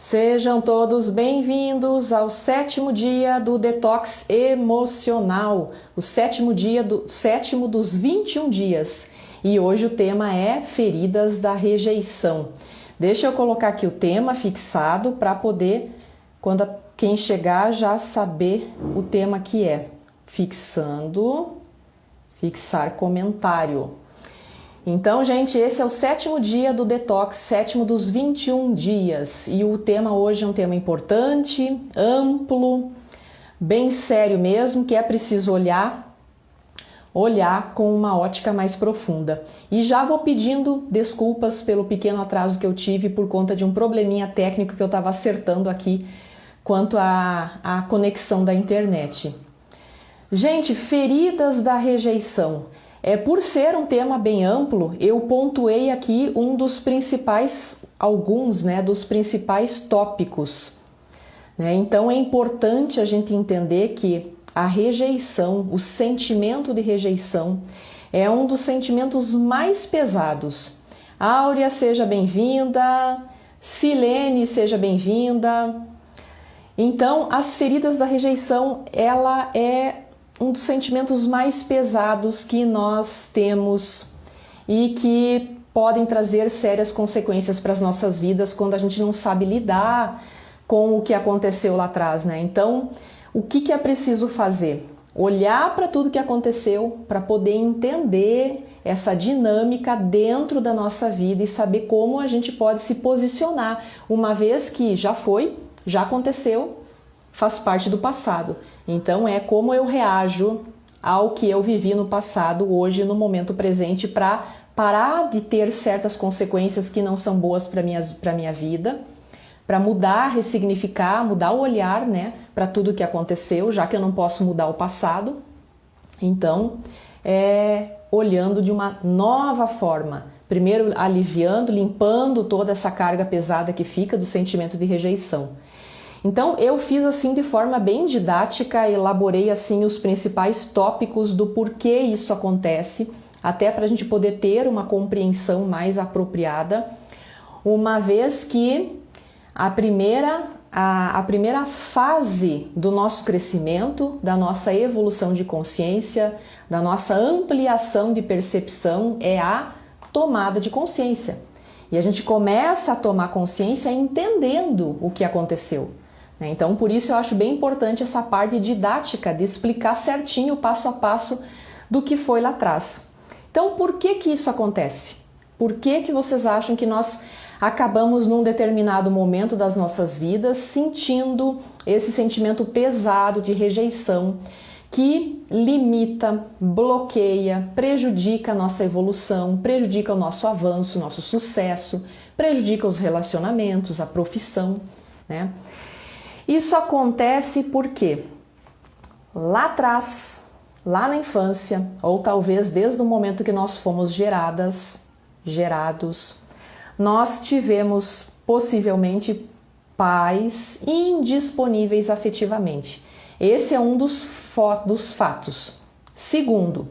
Sejam todos bem-vindos ao 7º dia do Detox Emocional, o 7º dia do 7º dos 21 dias. E hoje o tema é feridas da rejeição. Deixa eu colocar aqui o tema fixado para poder, quem chegar, já saber o tema que é. Fixar comentário. Então, gente, esse é o 7º dia do Detox, 7º dos 21 dias. E o tema hoje é um tema importante, amplo, bem sério mesmo, que é preciso olhar com uma ótica mais profunda. E já vou pedindo desculpas pelo pequeno atraso que eu tive por conta de um probleminha técnico que eu estava acertando aqui quanto à conexão da internet. Gente, feridas da rejeição. Por ser um tema bem amplo, eu pontuei aqui dos principais tópicos. Então é importante a gente entender que a rejeição, o sentimento de rejeição, é um dos sentimentos mais pesados. Áurea, seja bem-vinda. Silene, seja bem-vinda. Então, as feridas da rejeição, ela é um dos sentimentos mais pesados que nós temos e que podem trazer sérias consequências para as nossas vidas quando a gente não sabe lidar com o que aconteceu lá atrás, né? Então, o que é preciso fazer? Olhar para tudo que aconteceu para poder entender essa dinâmica dentro da nossa vida e saber como a gente pode se posicionar, uma vez que já foi, já aconteceu, faz parte do passado. Então é como eu reajo ao que eu vivi no passado, hoje, no momento presente, para parar de ter certas consequências que não são boas para minha vida, para mudar, ressignificar, mudar o olhar, né, para tudo que aconteceu, já que eu não posso mudar o passado. Então, olhando de uma nova forma, primeiro aliviando, limpando toda essa carga pesada que fica do sentimento de rejeição. Então eu fiz assim de forma bem didática, elaborei assim os principais tópicos do porquê isso acontece, até para a gente poder ter uma compreensão mais apropriada, uma vez que a primeira fase do nosso crescimento, da nossa evolução de consciência, da nossa ampliação de percepção é a tomada de consciência. E a gente começa a tomar consciência entendendo o que aconteceu. Então, por isso eu acho bem importante essa parte didática de explicar certinho, passo a passo, do que foi lá atrás. Então, por que isso acontece? Por que vocês acham que nós acabamos num determinado momento das nossas vidas sentindo esse sentimento pesado de rejeição que limita, bloqueia, prejudica a nossa evolução, prejudica o nosso avanço, nosso sucesso, prejudica os relacionamentos, a profissão, né? Isso acontece porque lá atrás, lá na infância, ou talvez desde o momento que nós fomos gerados, nós tivemos possivelmente pais indisponíveis afetivamente. Esse é um dos fatos. Segundo,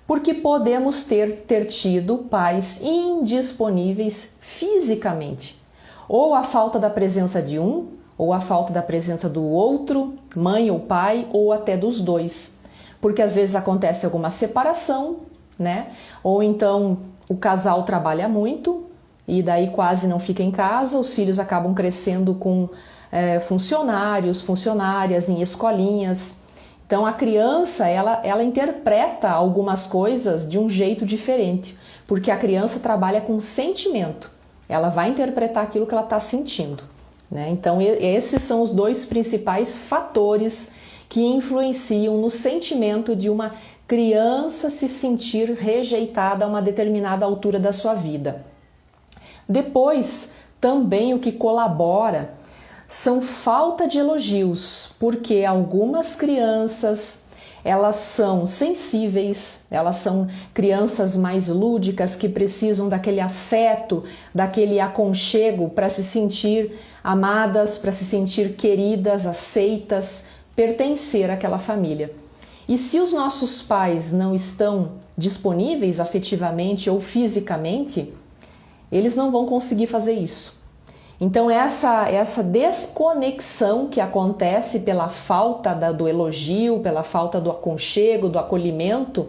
porque podemos ter tido pais indisponíveis fisicamente, ou a falta da presença de um, ou a falta da presença do outro, mãe ou pai, ou até dos dois. Porque às vezes acontece alguma separação, né? Ou então o casal trabalha muito e daí quase não fica em casa, os filhos acabam crescendo com funcionárias em escolinhas. Então a criança, ela interpreta algumas coisas de um jeito diferente, porque a criança trabalha com sentimento. Ela vai interpretar aquilo que ela está sentindo. Então esses são os dois principais fatores que influenciam no sentimento de uma criança se sentir rejeitada a uma determinada altura da sua vida. Depois, também o que colabora são falta de elogios, porque algumas crianças, elas são sensíveis, elas são crianças mais lúdicas que precisam daquele afeto, daquele aconchego para se sentir amadas, para se sentir queridas, aceitas, pertencer àquela família. E se os nossos pais não estão disponíveis afetivamente ou fisicamente, eles não vão conseguir fazer isso. Então essa desconexão que acontece pela falta do elogio, pela falta do aconchego, do acolhimento,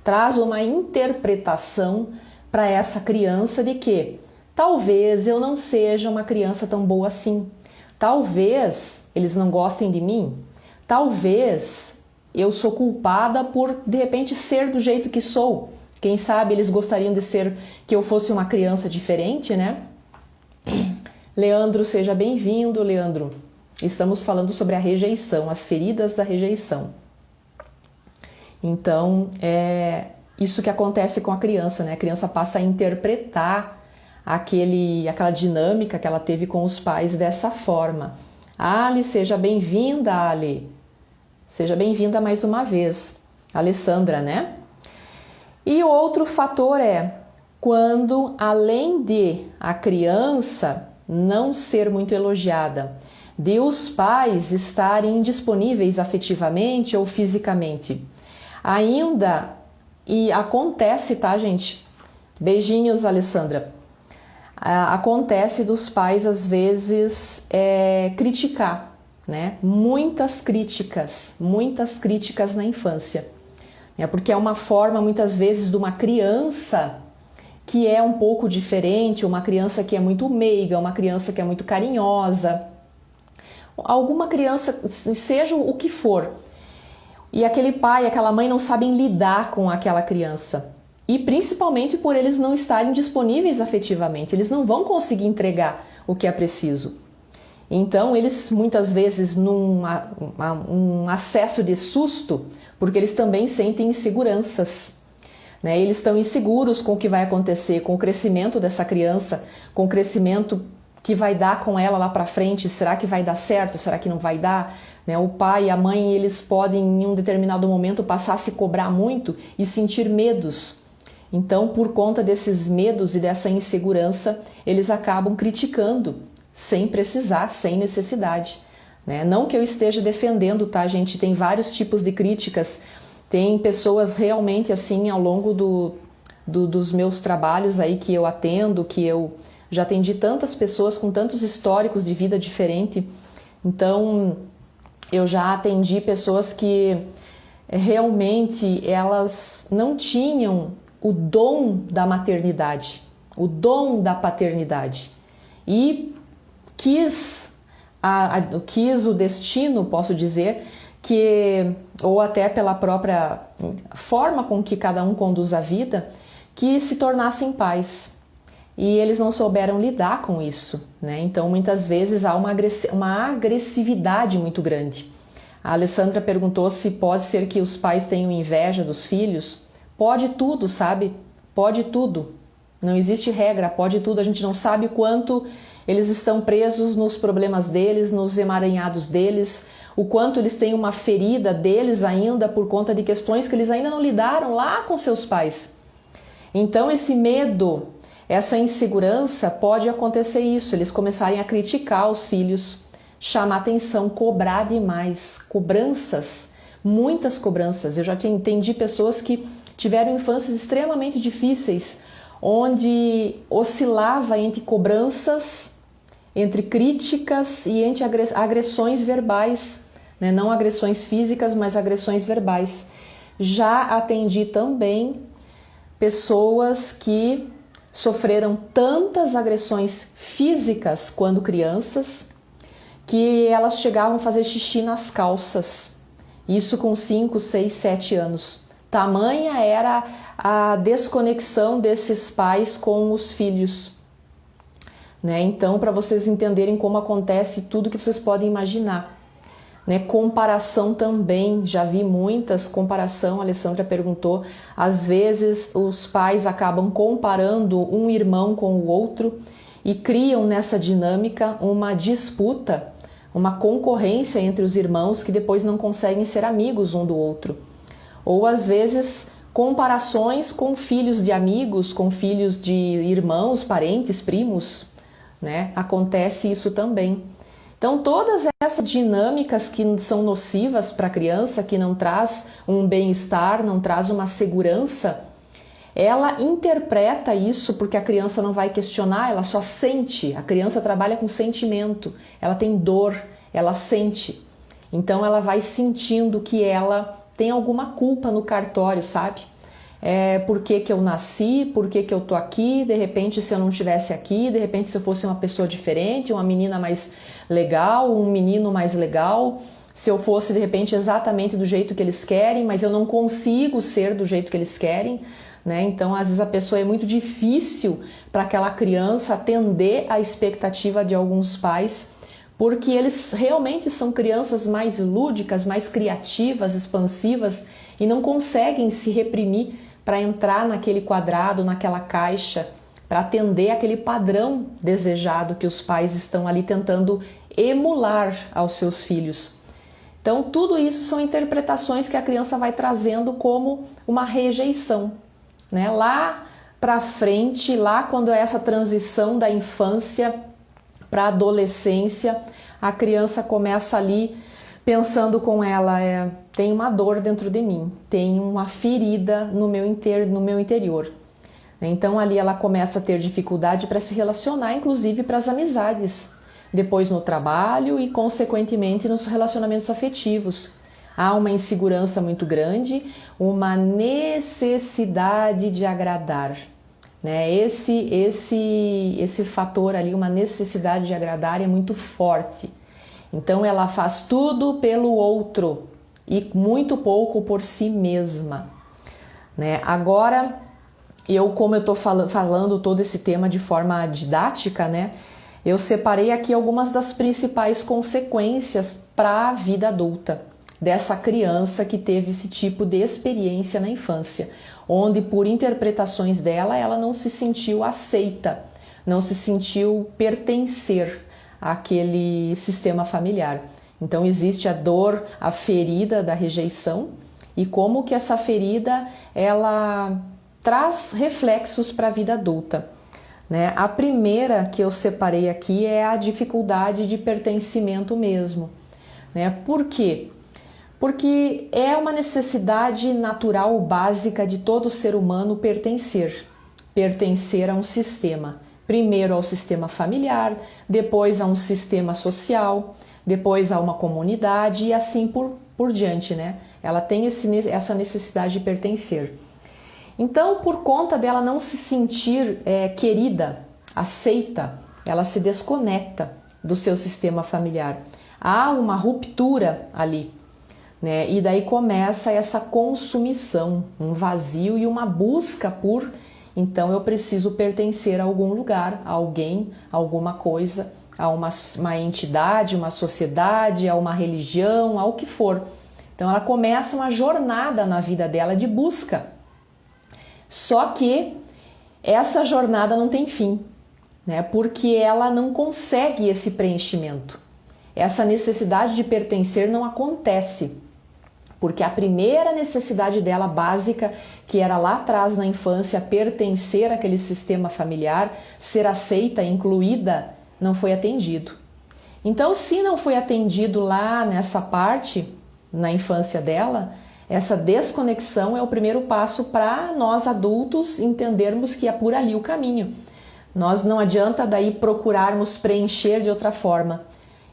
traz uma interpretação para essa criança de que talvez eu não seja uma criança tão boa assim, talvez eles não gostem de mim, talvez eu sou culpada por de repente ser do jeito que sou. Quem sabe eles gostariam de ser que eu fosse uma criança diferente, né? Leandro, seja bem-vindo, Leandro. Estamos falando sobre a rejeição, as feridas da rejeição. Então, é isso que acontece com a criança, né? A criança passa a interpretar aquela dinâmica que ela teve com os pais dessa forma. Ali, seja bem-vinda, Ali. Seja bem-vinda mais uma vez. Alessandra, né? E outro fator é quando, além de a criança não ser muito elogiada, de os pais estarem indisponíveis afetivamente ou fisicamente, ainda, e acontece, tá, gente? Beijinhos, Alessandra. Acontece dos pais, às vezes, criticar, né? Muitas críticas na infância. Porque é uma forma, muitas vezes, de uma criança que é um pouco diferente, uma criança que é muito meiga, uma criança que é muito carinhosa. Alguma criança, seja o que for, e aquele pai, aquela mãe não sabem lidar com aquela criança. E principalmente por eles não estarem disponíveis afetivamente, eles não vão conseguir entregar o que é preciso. Então eles muitas vezes num acesso de susto, porque eles também sentem inseguranças, né? Eles estão inseguros com o que vai acontecer, com o crescimento dessa criança, com o crescimento que vai dar com ela lá para frente. Será que vai dar certo? Será que não vai dar? Né? O pai e a mãe, eles podem em um determinado momento passar a se cobrar muito e sentir medos. Então, por conta desses medos e dessa insegurança, eles acabam criticando, sem precisar, sem necessidade. Né? Não que eu esteja defendendo, tá, gente? Tem vários tipos de críticas. Tem pessoas realmente assim, ao longo dos meus trabalhos aí que eu atendo, que eu já atendi tantas pessoas com tantos históricos de vida diferente. Então, eu já atendi pessoas que realmente elas não tinham o dom da maternidade, o dom da paternidade. E quis o destino, posso dizer, ou até pela própria forma com que cada um conduz a vida, que se tornassem pais. E eles não souberam lidar com isso, né? Então, muitas vezes há uma agressividade muito grande. A Alessandra perguntou se pode ser que os pais tenham inveja dos filhos. Pode tudo, sabe? Pode tudo. Não existe regra, pode tudo. A gente não sabe o quanto eles estão presos nos problemas deles, nos emaranhados deles, o quanto eles têm uma ferida deles ainda por conta de questões que eles ainda não lidaram lá com seus pais. Então esse medo, essa insegurança, pode acontecer isso, eles começarem a criticar os filhos, chamar atenção, cobrar demais, cobranças, muitas cobranças. Eu já entendi pessoas que tiveram infâncias extremamente difíceis, onde oscilava entre cobranças, entre críticas e entre agressões verbais, né? Não agressões físicas, mas agressões verbais. Já atendi também pessoas que sofreram tantas agressões físicas quando crianças, que elas chegavam a fazer xixi nas calças. Isso com 5, 6, 7 anos. Tamanha era a desconexão desses pais com os filhos. Né? Então, para vocês entenderem como acontece tudo que vocês podem imaginar. Né? Comparação também, já vi muitas comparação, a Alessandra perguntou, às vezes os pais acabam comparando um irmão com o outro e criam nessa dinâmica uma disputa, uma concorrência entre os irmãos que depois não conseguem ser amigos um do outro. Ou às vezes comparações com filhos de amigos, com filhos de irmãos, parentes, primos, né? Acontece isso também. Então todas essas dinâmicas que são nocivas para a criança, que não traz um bem-estar, não traz uma segurança, ela interpreta isso porque a criança não vai questionar, ela só sente. A criança trabalha com sentimento, ela tem dor, ela sente. Então ela vai sentindo que ela tem alguma culpa no cartório, sabe? Por que que eu nasci, por que que eu tô aqui, de repente se eu não estivesse aqui, de repente se eu fosse uma pessoa diferente, uma menina mais legal, um menino mais legal, se eu fosse de repente exatamente do jeito que eles querem, mas eu não consigo ser do jeito que eles querem, né? Então às vezes a pessoa é muito difícil para aquela criança atender à expectativa de alguns pais, porque eles realmente são crianças mais lúdicas, mais criativas, expansivas e não conseguem se reprimir para entrar naquele quadrado, naquela caixa, para atender aquele padrão desejado que os pais estão ali tentando emular aos seus filhos. Então, tudo isso são interpretações que a criança vai trazendo como uma rejeição, né? Lá para frente, lá quando é essa transição da infância para a adolescência, a criança começa ali pensando com ela, tem uma dor dentro de mim, tem uma ferida no meu interior. Então ali ela começa a ter dificuldade para se relacionar, inclusive para as amizades, depois no trabalho e consequentemente nos relacionamentos afetivos. Há uma insegurança muito grande, uma necessidade de agradar, né? Esse fator ali, uma necessidade de agradar é muito forte. Então ela faz tudo pelo outro e muito pouco por si mesma, né? Agora, como eu estou falando todo esse tema de forma didática, né? Eu separei aqui algumas das principais consequências para a vida adulta dessa criança que teve esse tipo de experiência na infância, onde por interpretações dela, ela não se sentiu aceita, não se sentiu pertencer àquele sistema familiar. Então existe a dor, a ferida da rejeição e como que essa ferida ela traz reflexos para a vida adulta, né? A primeira que eu separei aqui é a dificuldade de pertencimento mesmo, né? Por quê? Porque é uma necessidade natural básica de todo ser humano pertencer a um sistema. Primeiro ao sistema familiar, depois a um sistema social, depois a uma comunidade e assim por diante, né? Ela tem essa necessidade de pertencer. Então, por conta dela não se sentir querida, aceita, ela se desconecta do seu sistema familiar. Há uma ruptura ali, né? E daí começa essa consumição, um vazio e uma busca por... Então eu preciso pertencer a algum lugar, a alguém, a alguma coisa, a uma entidade, uma sociedade, a uma religião, ao que for. Então ela começa uma jornada na vida dela de busca. Só que essa jornada não tem fim, né? Porque ela não consegue esse preenchimento. Essa necessidade de pertencer não acontece. Porque a primeira necessidade dela básica, que era lá atrás na infância, pertencer àquele sistema familiar, ser aceita, incluída, não foi atendido. Então, se não foi atendido lá nessa parte, na infância dela, essa desconexão é o primeiro passo para nós adultos entendermos que é por ali o caminho. Nós não adianta daí procurarmos preencher de outra forma.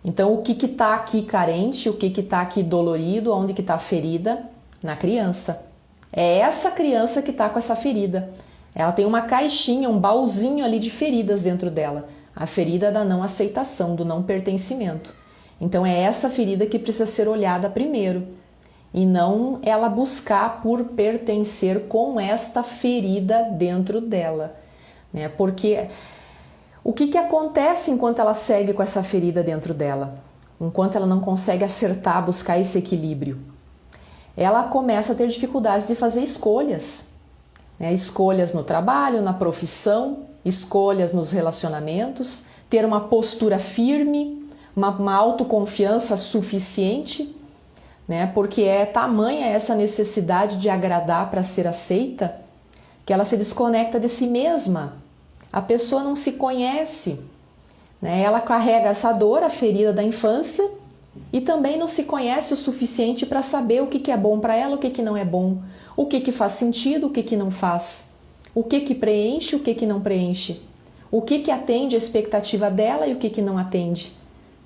Então, o que está aqui carente, o que está aqui dolorido, onde que está a ferida? Na criança. É essa criança que está com essa ferida. Ela tem uma caixinha, um baúzinho ali de feridas dentro dela. A ferida da não aceitação, do não pertencimento. Então, é essa ferida que precisa ser olhada primeiro. E não ela buscar por pertencer com esta ferida dentro dela, né? Porque... o que acontece enquanto ela segue com essa ferida dentro dela? Enquanto ela não consegue acertar, buscar esse equilíbrio? Ela começa a ter dificuldades de fazer escolhas, né? Escolhas no trabalho, na profissão, escolhas nos relacionamentos, ter uma postura firme, uma autoconfiança suficiente, né? Porque é tamanha essa necessidade de agradar para ser aceita, que ela se desconecta de si mesma. A pessoa não se conhece, né? Ela carrega essa dor, a ferida da infância, e também não se conhece o suficiente para saber o que é bom para ela, o que não é bom, o que faz sentido, o que não faz. o que que preenche, o que que não preenche, o que que atende a expectativa dela e o que que não atende,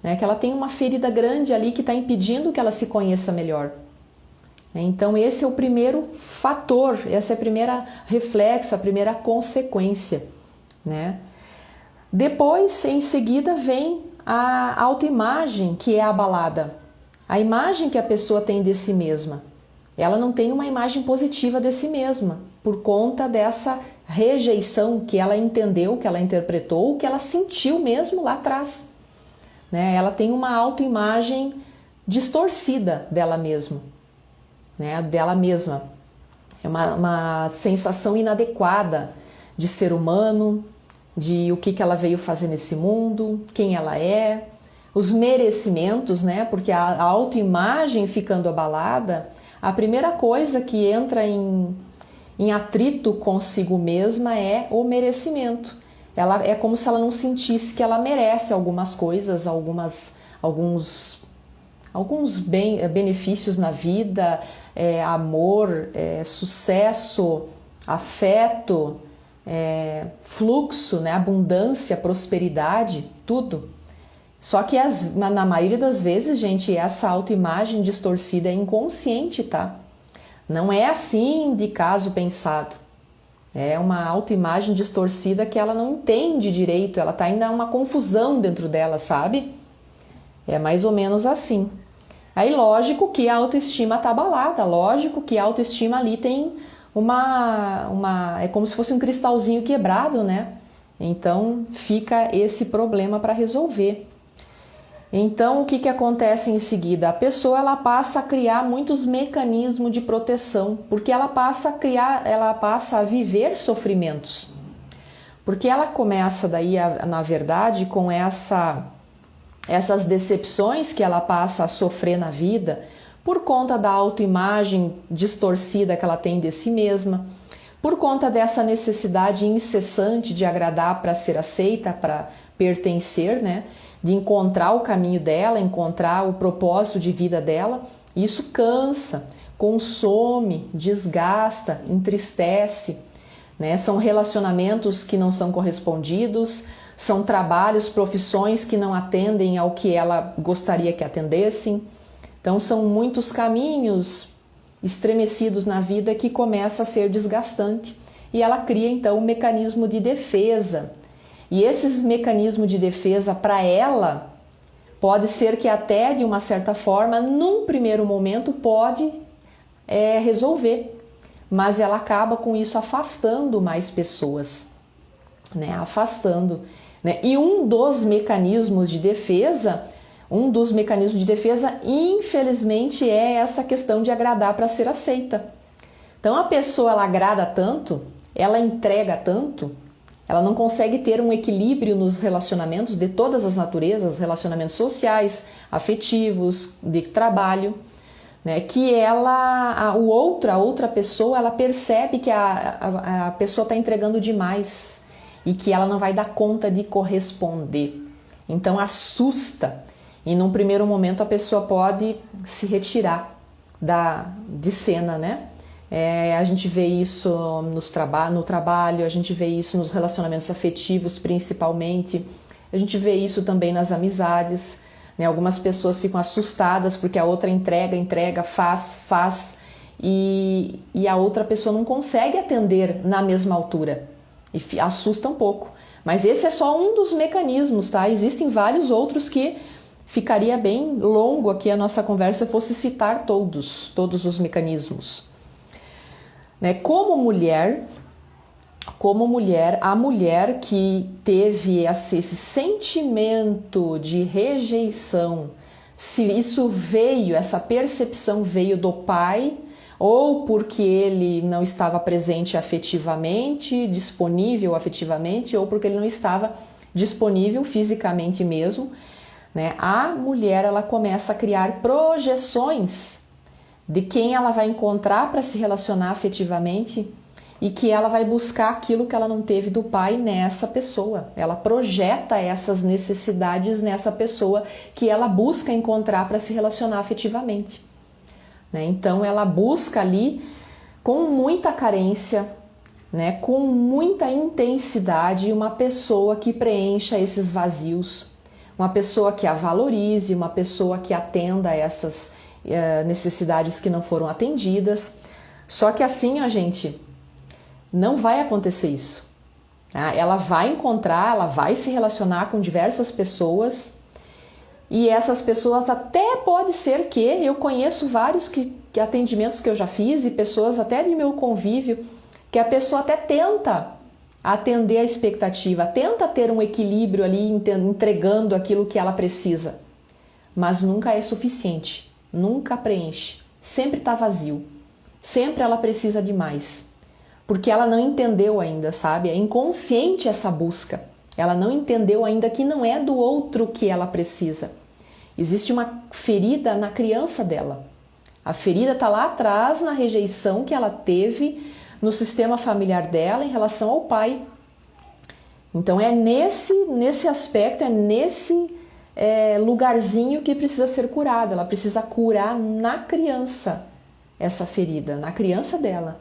né? Que ela tem uma ferida grande ali que está impedindo que ela se conheça melhor. Então esse é o primeiro fator, essa é a primeira reflexo, a primeira consequência, né? Depois, em seguida, vem a autoimagem que é abalada, a imagem que a pessoa tem de si mesma. Ela não tem uma imagem positiva de si mesma, por conta dessa rejeição que ela entendeu, que ela interpretou, que ela sentiu mesmo lá atrás, né? Ela tem uma autoimagem distorcida dela mesma, né? Dela mesma. É uma sensação inadequada de ser humano, de o que ela veio fazer nesse mundo, quem ela é, os merecimentos, né? Porque a autoimagem ficando abalada, a primeira coisa que entra em atrito consigo mesma é o merecimento. Ela é como se ela não sentisse que ela merece algumas coisas, alguns benefícios na vida, amor, sucesso, afeto, fluxo, né? Abundância, prosperidade, tudo. Só que na maioria das vezes, gente, essa autoimagem distorcida é inconsciente, tá? Não é assim de caso pensado. É uma autoimagem distorcida que ela não entende direito, ela tá ainda uma confusão dentro dela, sabe? É mais ou menos assim. Aí, lógico que a autoestima tá abalada, lógico que a autoestima ali tem é como se fosse um cristalzinho quebrado, né? Então, fica esse problema para resolver. Então, o que acontece em seguida? A pessoa ela passa a criar muitos mecanismos de proteção, porque ela passa a viver sofrimentos. Porque ela começa daí, na verdade, com essas decepções que ela passa a sofrer na vida, por conta da autoimagem distorcida que ela tem de si mesma, por conta dessa necessidade incessante de agradar para ser aceita, para pertencer, né? De encontrar o caminho dela, encontrar o propósito de vida dela. Isso cansa, consome, desgasta, entristece, né? São relacionamentos que não são correspondidos, são trabalhos, profissões que não atendem ao que ela gostaria que atendessem. Então são muitos caminhos estremecidos na vida que começa a ser desgastante e ela cria então um mecanismo de defesa. E esses mecanismos de defesa para ela pode ser que até de uma certa forma, num primeiro momento pode resolver, mas ela acaba com isso afastando mais pessoas, né? Afastando, né? E um dos mecanismos de defesa, infelizmente, é essa questão de agradar para ser aceita. Então a pessoa ela agrada tanto, ela entrega tanto, ela não consegue ter um equilíbrio nos relacionamentos de todas as naturezas, relacionamentos sociais, afetivos, de trabalho, né? Que a outra pessoa, ela percebe que a pessoa está entregando demais e que ela não vai dar conta de corresponder. Então assusta e num primeiro momento a pessoa pode se retirar de cena, né? A gente vê isso no trabalho, a gente vê isso nos relacionamentos afetivos principalmente, a gente vê isso também nas amizades, né? Algumas pessoas ficam assustadas porque a outra entrega, faz e a outra pessoa não consegue atender na mesma altura e assusta um pouco. Mas esse é só um dos mecanismos, tá? Existem vários outros que ficaria bem longo aqui a nossa conversa se eu fosse citar todos os mecanismos. Né? Como mulher, a mulher que teve esse sentimento de rejeição, se isso veio, essa percepção veio do pai, ou porque ele não estava presente afetivamente, disponível afetivamente, ou porque ele não estava disponível fisicamente mesmo, né? A mulher ela começa a criar projeções de quem ela vai encontrar para se relacionar afetivamente e que ela vai buscar aquilo que ela não teve do pai nessa pessoa. Ela projeta essas necessidades nessa pessoa que ela busca encontrar para se relacionar afetivamente, né? Então ela busca ali com muita carência, né, com muita intensidade uma pessoa que preencha esses vazios, uma pessoa que a valorize, uma pessoa que atenda a essas necessidades que não foram atendidas. Só que assim, gente, não vai acontecer isso. Tá? Ela vai encontrar, ela vai se relacionar com diversas pessoas e essas pessoas até pode ser que eu conheço vários que atendimentos que eu já fiz e pessoas até de meu convívio que a pessoa até tenta atender a expectativa, tenta ter um equilíbrio ali entregando aquilo que ela precisa, mas nunca é suficiente, nunca preenche, sempre está vazio, sempre ela precisa de mais, porque ela não entendeu ainda, sabe? É inconsciente essa busca, ela não entendeu ainda que não é do outro que ela precisa. Existe uma ferida na criança dela, a ferida está lá atrás na rejeição que ela teve no sistema familiar dela em relação ao pai. Então é nesse aspecto, é nesse lugarzinho que precisa ser curada. Ela precisa curar na criança essa ferida, na criança dela,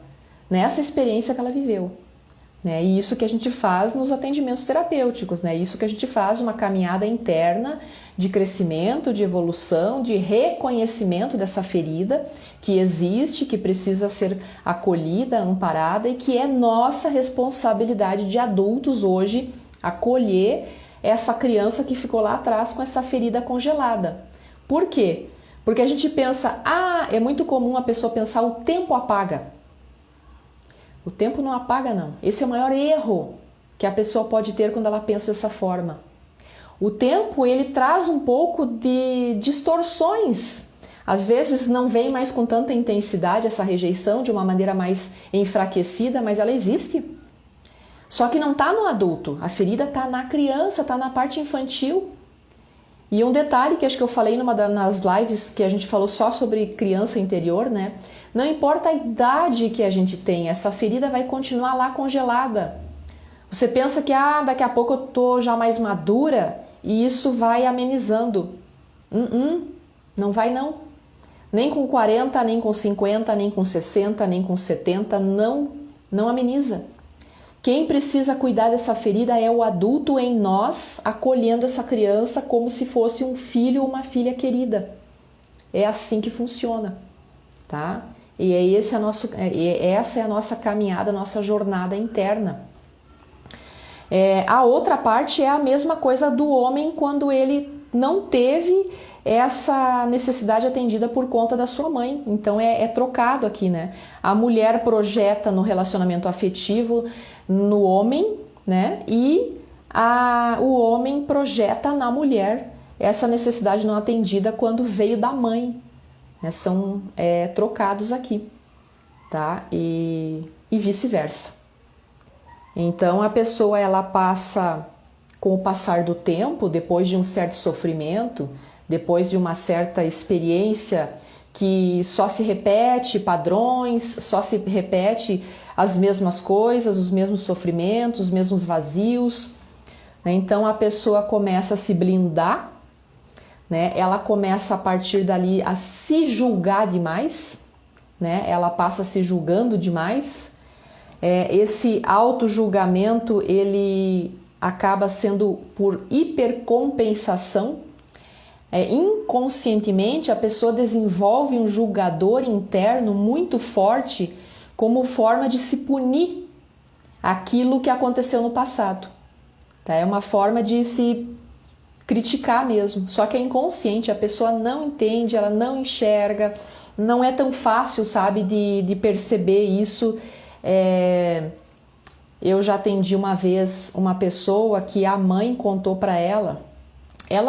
nessa experiência que ela viveu. Né? E isso que a gente faz nos atendimentos terapêuticos, né? Isso que a gente faz uma caminhada interna de crescimento, de evolução, de reconhecimento dessa ferida que existe, que precisa ser acolhida, amparada e que é nossa responsabilidade de adultos hoje acolher essa criança que ficou lá atrás com essa ferida congelada. Por quê? Porque a gente pensa, é muito comum a pessoa pensar o tempo apaga. O tempo não apaga, não. Esse é o maior erro que a pessoa pode ter quando ela pensa dessa forma. O tempo, ele traz um pouco de distorções. Às vezes não vem mais com tanta intensidade essa rejeição, de uma maneira mais enfraquecida, mas ela existe. Só que não está no adulto. A ferida está na criança, está na parte infantil. E um detalhe que acho que eu falei nas lives que a gente falou só sobre criança interior, né? Não importa a idade que a gente tem, essa ferida vai continuar lá congelada. Você pensa que daqui a pouco eu tô já mais madura e isso vai amenizando. Não vai não. Nem com 40, nem com 50, nem com 60, nem com 70, não ameniza. Quem precisa cuidar dessa ferida é o adulto em nós, acolhendo essa criança como se fosse um filho ou uma filha querida. É assim que funciona, tá? E essa é a nossa caminhada, a nossa jornada interna. A outra parte é a mesma coisa do homem quando ele não teve essa necessidade atendida por conta da sua mãe. Então é trocado aqui, né? A mulher projeta no relacionamento afetivo no homem, né? E o homem projeta na mulher essa necessidade não atendida quando veio da mãe. Né? São trocados aqui, tá? E vice-versa. Então a pessoa ela passa, com o passar do tempo, depois de um certo sofrimento, depois de uma certa experiência que só se repete padrões, só se repete as mesmas coisas, os mesmos sofrimentos, os mesmos vazios, né? Então a pessoa começa a se blindar, né? Ela começa a partir dali a se julgar demais, né? Ela passa se julgando demais. Esse auto-julgamento ele acaba sendo por hipercompensação. Inconscientemente a pessoa desenvolve um julgador interno muito forte como forma de se punir aquilo que aconteceu no passado. Tá? É uma forma de se criticar mesmo, só que é inconsciente, a pessoa não entende, ela não enxerga, não é tão fácil, sabe, de perceber isso. Eu já atendi uma vez uma pessoa que a mãe contou para ela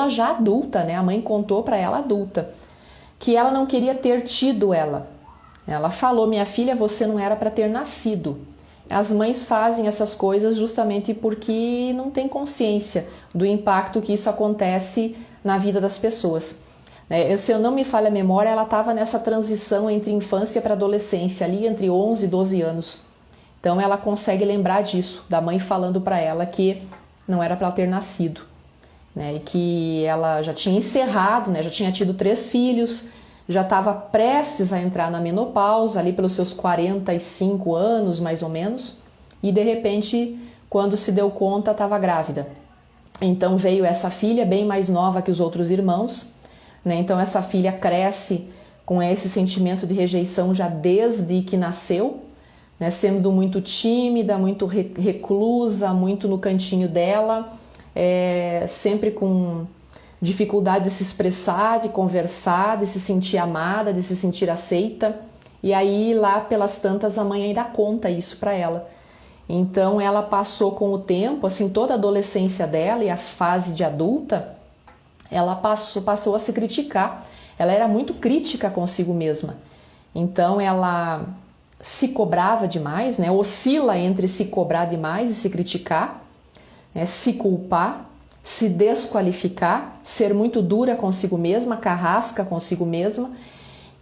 já adulta, né? A mãe contou para ela adulta que ela não queria ter tido ela. Ela falou: minha filha, você não era para ter nascido. As mães fazem essas coisas justamente porque não tem consciência do impacto que isso acontece na vida das pessoas. Se eu não me falha a memória, ela estava nessa transição entre infância para adolescência, ali entre 11 e 12 anos. Então ela consegue lembrar disso, da mãe falando para ela que não era para ela ter nascido. Né, e que ela já tinha encerrado, né, já tinha tido 3 filhos, já estava prestes a entrar na menopausa, ali pelos seus 45 anos, mais ou menos, e de repente, quando se deu conta, estava grávida. Então veio essa filha bem mais nova que os outros irmãos, né? Então essa filha cresce com esse sentimento de rejeição já desde que nasceu, né? Sendo muito tímida, muito reclusa, muito no cantinho dela, sempre com dificuldade de se expressar, de conversar, de se sentir amada, de se sentir aceita. E aí lá pelas tantas a mãe ainda conta isso para ela. Então ela passou com o tempo, assim, toda a adolescência dela e a fase de adulta, ela passou a se criticar. Ela era muito crítica consigo mesma. Então ela se cobrava demais, né? Oscila entre se cobrar demais e se criticar, né? Se culpar, se desqualificar, ser muito dura consigo mesma, carrasca consigo mesma,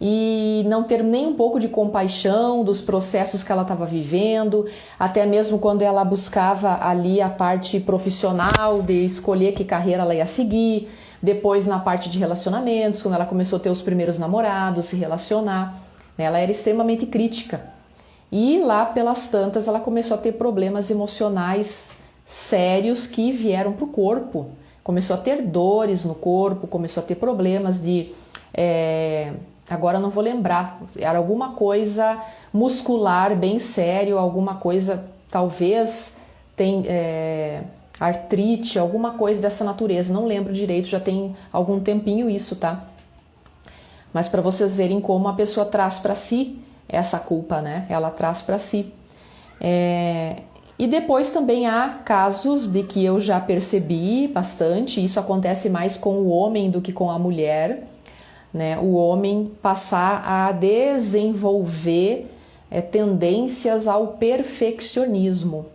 e não ter nem um pouco de compaixão dos processos que ela estava vivendo, até mesmo quando ela buscava ali a parte profissional, de escolher que carreira ela ia seguir, depois na parte de relacionamentos, quando ela começou a ter os primeiros namorados, se relacionar, né? Ela era extremamente crítica. E lá pelas tantas ela começou a ter problemas emocionais sérios que vieram para o corpo. Começou a ter dores no corpo, começou a ter problemas de... agora eu não vou lembrar, era alguma coisa muscular bem sério, alguma coisa, talvez artrite, alguma coisa dessa natureza, não lembro direito, já tem algum tempinho isso, tá? Mas para vocês verem como a pessoa traz para si essa culpa, né? Ela traz para si. E depois também há casos de que eu já percebi bastante, isso acontece mais com o homem do que com a mulher, né? O homem passar a desenvolver tendências ao perfeccionismo,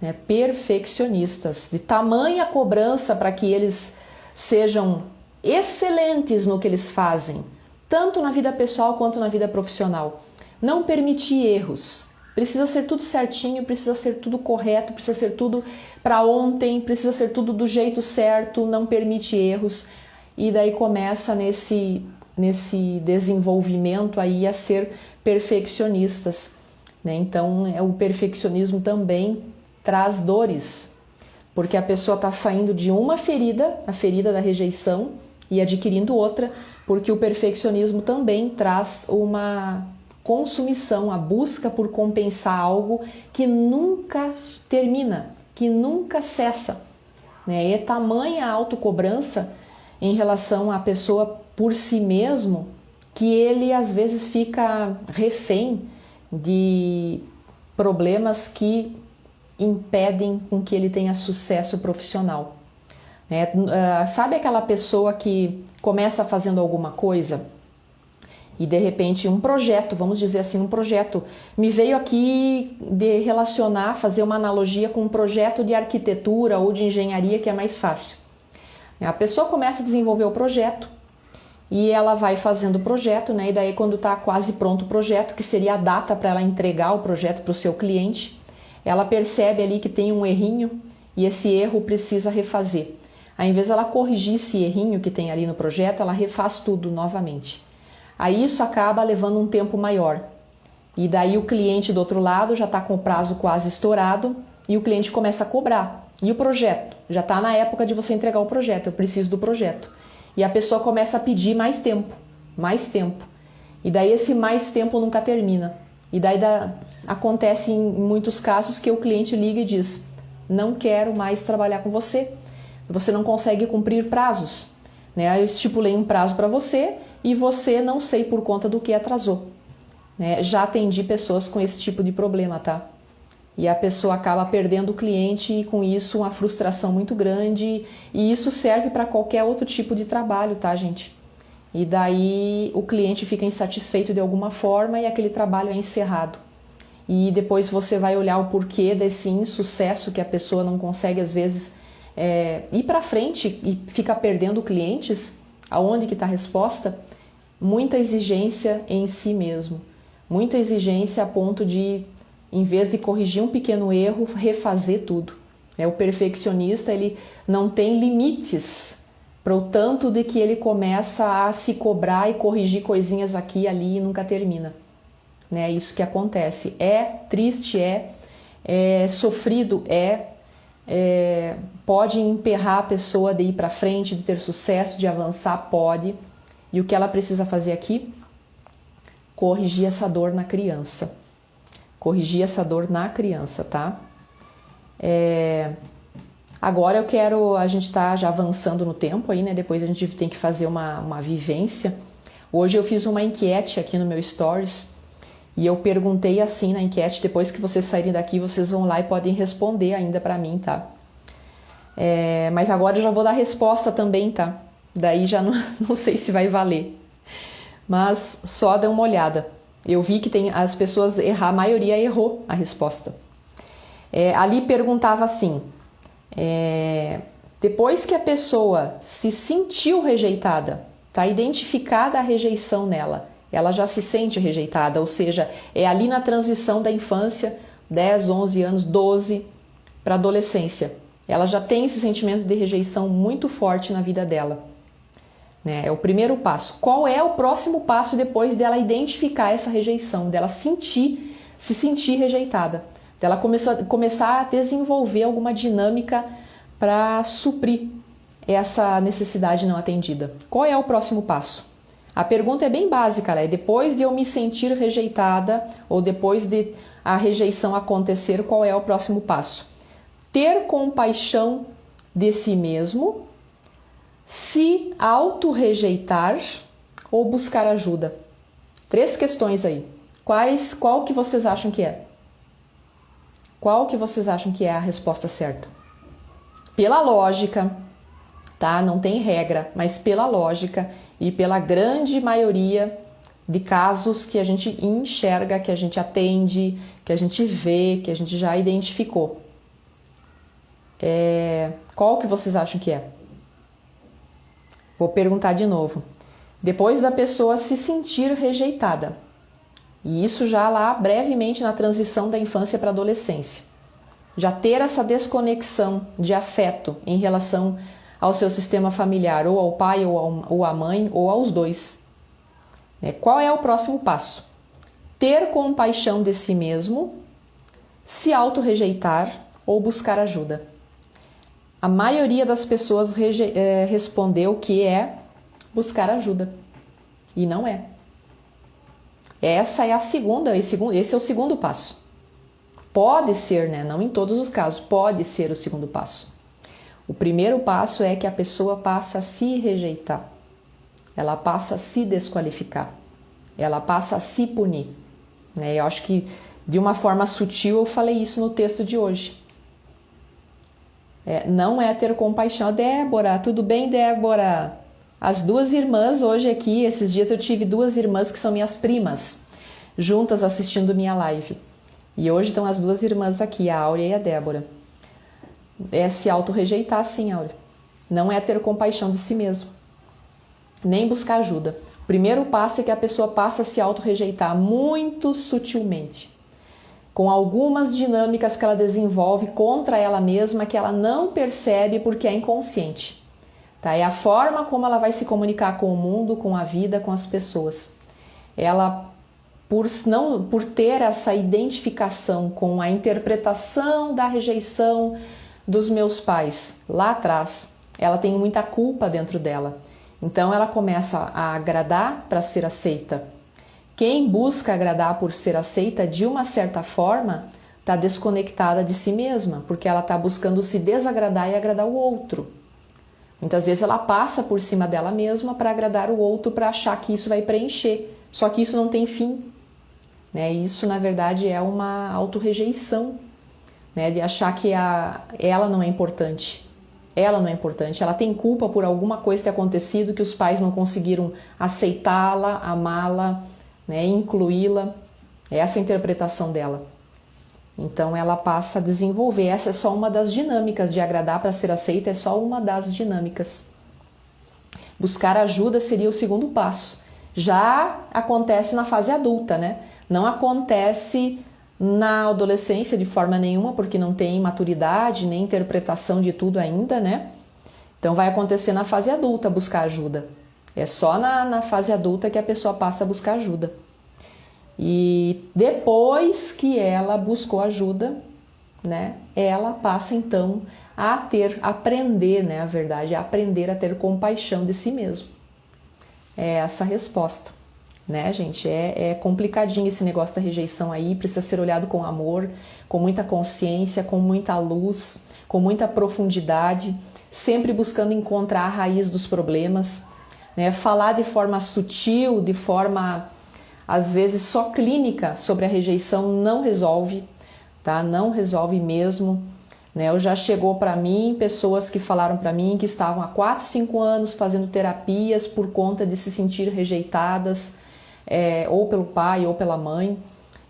né? Perfeccionistas, de tamanha cobrança para que eles sejam excelentes no que eles fazem, tanto na vida pessoal quanto na vida profissional. Não permitir erros, precisa ser tudo certinho, precisa ser tudo correto, precisa ser tudo para ontem, precisa ser tudo do jeito certo, não permite erros. E daí começa nesse desenvolvimento aí a ser perfeccionistas, né? Então o perfeccionismo também traz dores, porque a pessoa está saindo de uma ferida, a ferida da rejeição, e adquirindo outra, porque o perfeccionismo também traz uma consumição, a busca por compensar algo que nunca termina, que nunca cessa, né? E é tamanha a autocobrança em relação à pessoa por si mesmo, que ele às vezes fica refém de problemas que impedem com que ele tenha sucesso profissional. Sabe aquela pessoa que começa fazendo alguma coisa e de repente um projeto, vamos dizer assim, um projeto, me veio aqui de relacionar, fazer uma analogia com um projeto de arquitetura ou de engenharia que é mais fácil. A pessoa começa a desenvolver o projeto e ela vai fazendo o projeto, né? E daí quando está quase pronto o projeto, que seria a data para ela entregar o projeto para o seu cliente, ela percebe ali que tem um errinho e esse erro precisa refazer. Ao invés de ela corrigir esse errinho que tem ali no projeto, ela refaz tudo novamente. Aí isso acaba levando um tempo maior. E daí o cliente do outro lado já está com o prazo quase estourado e o cliente começa a cobrar. E o projeto? Já está na época de você entregar o projeto, eu preciso do projeto. E a pessoa começa a pedir mais tempo, mais tempo. E daí esse mais tempo nunca termina. E daí acontece em muitos casos que o cliente liga e diz: não quero mais trabalhar com você, você não consegue cumprir prazos, né? Eu estipulei um prazo para você e você não sei por conta do que atrasou, né? Já atendi pessoas com esse tipo de problema, tá? E a pessoa acaba perdendo o cliente e com isso uma frustração muito grande, e isso serve para qualquer outro tipo de trabalho, tá, gente? E daí o cliente fica insatisfeito de alguma forma e aquele trabalho é encerrado. E depois você vai olhar o porquê desse insucesso que a pessoa não consegue às vezes ir para frente e fica perdendo clientes. Aonde que está a resposta? Muita exigência em si mesmo, muita exigência a ponto de, em vez de corrigir um pequeno erro, refazer tudo. O perfeccionista, ele não tem limites para o tanto de que ele começa a se cobrar e corrigir coisinhas aqui e ali e nunca termina. Isso que acontece. É triste, sofrido? Pode emperrar a pessoa de ir para frente, de ter sucesso, de avançar? Pode. E o que ela precisa fazer aqui? Corrigir essa dor na criança. Corrigir essa dor na criança, tá? Agora a gente tá já avançando no tempo aí, né? Depois a gente tem que fazer uma vivência. Hoje eu fiz uma enquete aqui no meu Stories e eu perguntei assim na enquete, depois que vocês saírem daqui, vocês vão lá e podem responder ainda pra mim, tá? Mas agora eu já vou dar a resposta também, tá? Daí já não sei se vai valer. Mas só dê uma olhada. Eu vi que tem as pessoas a maioria errou a resposta. Ali perguntava assim, depois que a pessoa se sentiu rejeitada, está identificada a rejeição nela, ela já se sente rejeitada, ou seja, é ali na transição da infância, 10, 11 anos, 12, para adolescência. Ela já tem esse sentimento de rejeição muito forte na vida dela. É o primeiro passo. Qual é o próximo passo depois dela identificar essa rejeição, dela se sentir rejeitada, dela começar a desenvolver alguma dinâmica para suprir essa necessidade não atendida? Qual é o próximo passo? A pergunta é bem básica, né? Depois de eu me sentir rejeitada ou depois de a rejeição acontecer, qual é o próximo passo? Ter compaixão de si mesmo, se auto-rejeitar ou buscar ajuda. 3 questões aí. Qual que vocês acham que é? Qual que vocês acham que é a resposta certa? Pela lógica, tá? Não tem regra, mas pela lógica e pela grande maioria de casos que a gente enxerga, que a gente atende, que a gente vê, que a gente já identificou. Qual que vocês acham que é? Vou perguntar de novo. Depois da pessoa se sentir rejeitada, e isso já lá brevemente na transição da infância para a adolescência, já ter essa desconexão de afeto em relação ao seu sistema familiar, ou ao pai, ou à mãe, ou aos dois. Qual é o próximo passo? Ter compaixão de si mesmo, se auto-rejeitar ou buscar ajuda. A maioria das pessoas respondeu que é buscar ajuda. E não é. Essa é a segunda, esse é o segundo passo. Pode ser, né? Não em todos os casos, pode ser o segundo passo. O primeiro passo é que a pessoa passa a se rejeitar. Ela passa a se desqualificar. Ela passa a se punir. Eu acho que de uma forma sutil eu falei isso no texto de hoje. Não é ter compaixão. Débora, tudo bem, Débora? As 2 irmãs hoje aqui, esses dias eu tive 2 irmãs que são minhas primas, juntas assistindo minha live. E hoje estão as 2 irmãs aqui, a Áurea e a Débora. É se auto-rejeitar, sim, Áurea. Não é ter compaixão de si mesmo. Nem buscar ajuda. O primeiro passo é que a pessoa passa a se auto-rejeitar muito sutilmente, com algumas dinâmicas que ela desenvolve contra ela mesma que ela não percebe porque é inconsciente. Tá? É a forma como ela vai se comunicar com o mundo, com a vida, com as pessoas. Ela, por ter essa identificação com a interpretação da rejeição dos meus pais lá atrás, ela tem muita culpa dentro dela. Então ela começa a agradar para ser aceita. Quem busca agradar por ser aceita, de uma certa forma, está desconectada de si mesma, porque ela está buscando se desagradar e agradar o outro. Muitas vezes ela passa por cima dela mesma para agradar o outro, para achar que isso vai preencher. Só que isso não tem fim. Isso, na verdade, é uma autorrejeição, de achar que ela não é importante. Ela não é importante. Ela tem culpa por alguma coisa ter acontecido, que os pais não conseguiram aceitá-la, amá-la, incluí-la. Essa é a interpretação dela. Então ela passa a desenvolver. Essa é só uma das dinâmicas de agradar para ser aceita, é só uma das dinâmicas. Buscar ajuda seria o segundo passo. Já acontece na fase adulta, Não acontece na adolescência de forma nenhuma, porque não tem maturidade nem interpretação de tudo ainda, Então vai acontecer na fase adulta buscar ajuda. É só na fase adulta que a pessoa passa a buscar ajuda. E depois que ela buscou ajuda, né, ela passa então a aprender, né, a verdade, a aprender a ter compaixão de si mesmo. É essa a resposta, né, gente? É complicadinho esse negócio da rejeição aí, precisa ser olhado com amor, com muita consciência, com muita luz, com muita profundidade, sempre buscando encontrar a raiz dos problemas, né? Falar de forma sutil, de forma às vezes só clínica sobre a rejeição não resolve, tá? Não resolve mesmo, né? Já chegou para mim pessoas que falaram para mim que estavam há 4, 5 anos fazendo terapias por conta de se sentir rejeitadas, ou pelo pai ou pela mãe,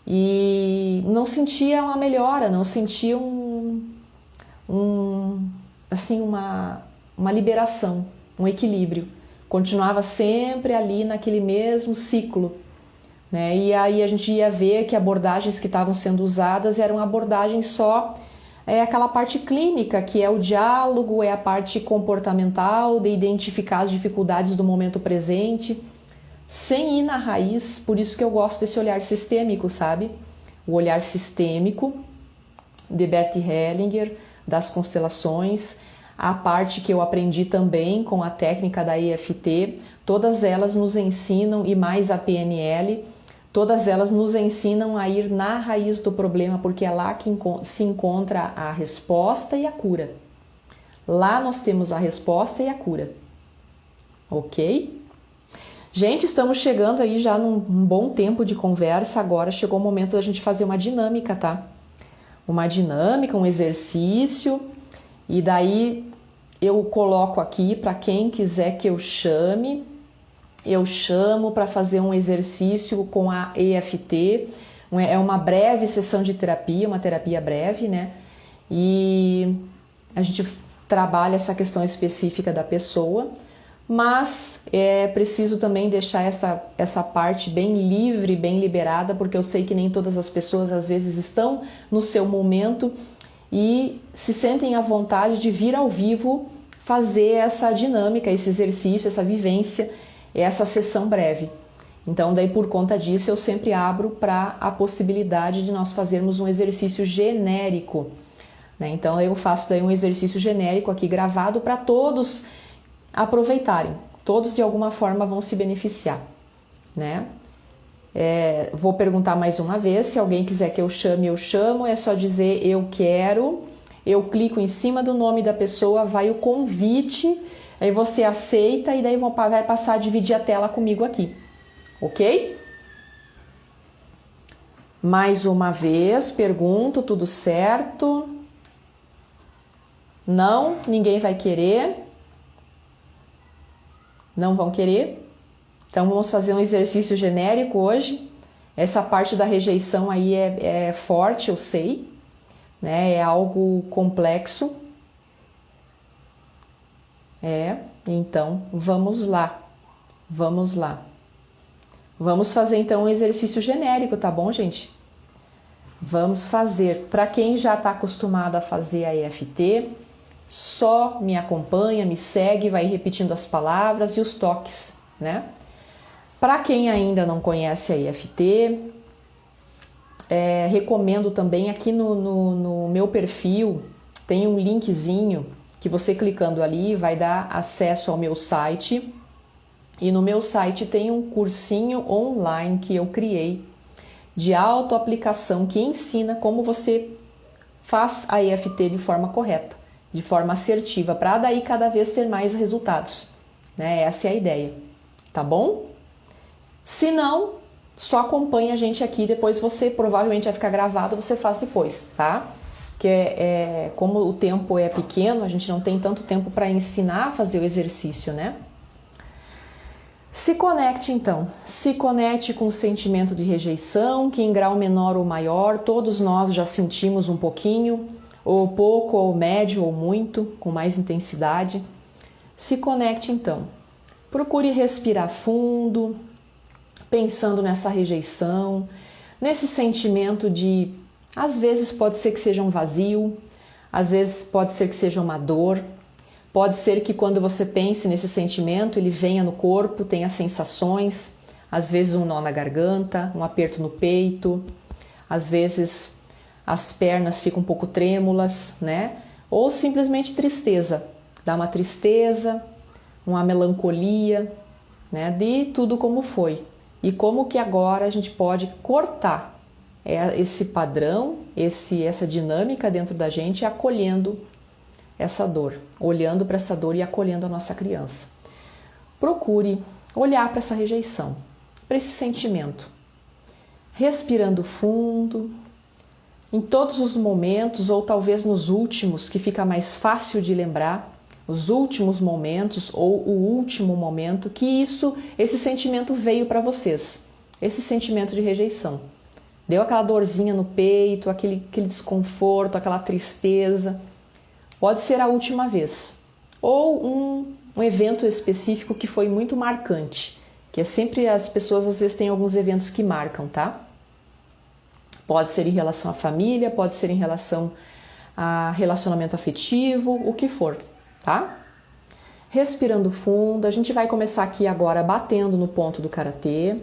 e não sentia uma melhora, não sentia assim, uma liberação, um equilíbrio. Continuava sempre ali naquele mesmo ciclo, né? E aí a gente ia ver que abordagens que estavam sendo usadas eram abordagens só, aquela parte clínica, que é o diálogo, é a parte comportamental, de identificar as dificuldades do momento presente, sem ir na raiz. Por isso que eu gosto desse olhar sistêmico, sabe? O olhar sistêmico de Bert Hellinger, das constelações, a parte que eu aprendi também com a técnica da EFT, todas elas nos ensinam, e mais a PNL, todas elas nos ensinam a ir na raiz do problema, porque é lá que se encontra a resposta e a cura. Lá nós temos a resposta e a cura. Ok? Gente, estamos chegando aí já num bom tempo de conversa. Agora chegou o momento da gente fazer uma dinâmica, tá? Uma dinâmica, um exercício. E daí eu coloco aqui para quem quiser que eu chame. Eu chamo para fazer um exercício com a EFT. É uma breve sessão de terapia, uma terapia breve, né? E a gente trabalha essa questão específica da pessoa, mas é preciso também deixar essa parte bem livre, bem liberada, porque eu sei que nem todas as pessoas às vezes estão no seu momento e se sentem à vontade de vir ao vivo fazer essa dinâmica, esse exercício, essa vivência, essa sessão breve. Então, daí por conta disso, eu sempre abro para a possibilidade de nós fazermos um exercício genérico, né? Então, eu faço daí um exercício genérico aqui gravado para todos aproveitarem. Todos, de alguma forma, vão se beneficiar, né? Vou perguntar mais uma vez, se alguém quiser que eu chame, eu chamo, é só dizer eu quero, eu clico em cima do nome da pessoa, vai o convite, aí você aceita e daí vai passar a dividir a tela comigo aqui, ok? Mais uma vez, pergunto, tudo certo? Não? Ninguém vai querer? Não vão querer? Então vamos fazer um exercício genérico hoje. Essa parte da rejeição aí é forte, eu sei, né? É algo complexo. Então vamos lá. Vamos lá. Vamos fazer então um exercício genérico, tá bom, gente? Vamos fazer. Para quem já está acostumado a fazer a EFT, só me acompanha, me segue, vai repetindo as palavras e os toques, né? Para quem ainda não conhece a EFT, recomendo também aqui no meu perfil, tem um linkzinho que você clicando ali vai dar acesso ao meu site. E no meu site tem um cursinho online que eu criei de autoaplicação que ensina como você faz a EFT de forma correta, de forma assertiva, para daí cada vez ter mais resultados, né? Essa é a ideia, tá bom? Se não, só acompanha a gente aqui, depois você provavelmente vai ficar gravado, você faz depois, tá? Porque como o tempo é pequeno, a gente não tem tanto tempo para ensinar a fazer o exercício, né? Se conecte então, se conecte com o sentimento de rejeição, que em grau menor ou maior, todos nós já sentimos um pouquinho, ou pouco, ou médio, ou muito, com mais intensidade. Se conecte então. Procure respirar fundo, pensando nessa rejeição, nesse sentimento de, às vezes pode ser que seja um vazio, às vezes pode ser que seja uma dor, pode ser que quando você pense nesse sentimento, ele venha no corpo, tenha sensações, às vezes um nó na garganta, um aperto no peito, às vezes as pernas ficam um pouco trêmulas, né? Ou simplesmente tristeza. Dá uma tristeza, uma melancolia, né? De tudo como foi. E como que agora a gente pode cortar esse padrão, essa dinâmica dentro da gente, acolhendo essa dor, olhando para essa dor e acolhendo a nossa criança. Procure olhar para essa rejeição, para esse sentimento, respirando fundo, em todos os momentos, ou talvez nos últimos, que fica mais fácil de lembrar, os últimos momentos ou o último momento que esse sentimento veio para vocês, esse sentimento de rejeição. Deu aquela dorzinha no peito, aquele desconforto, aquela tristeza. Pode ser a última vez. Ou um evento específico que foi muito marcante, que é sempre as pessoas às vezes têm alguns eventos que marcam, tá? Pode ser em relação à família, pode ser em relação a relacionamento afetivo, o que for, tá? Respirando fundo, a gente vai começar aqui agora batendo no ponto do karatê.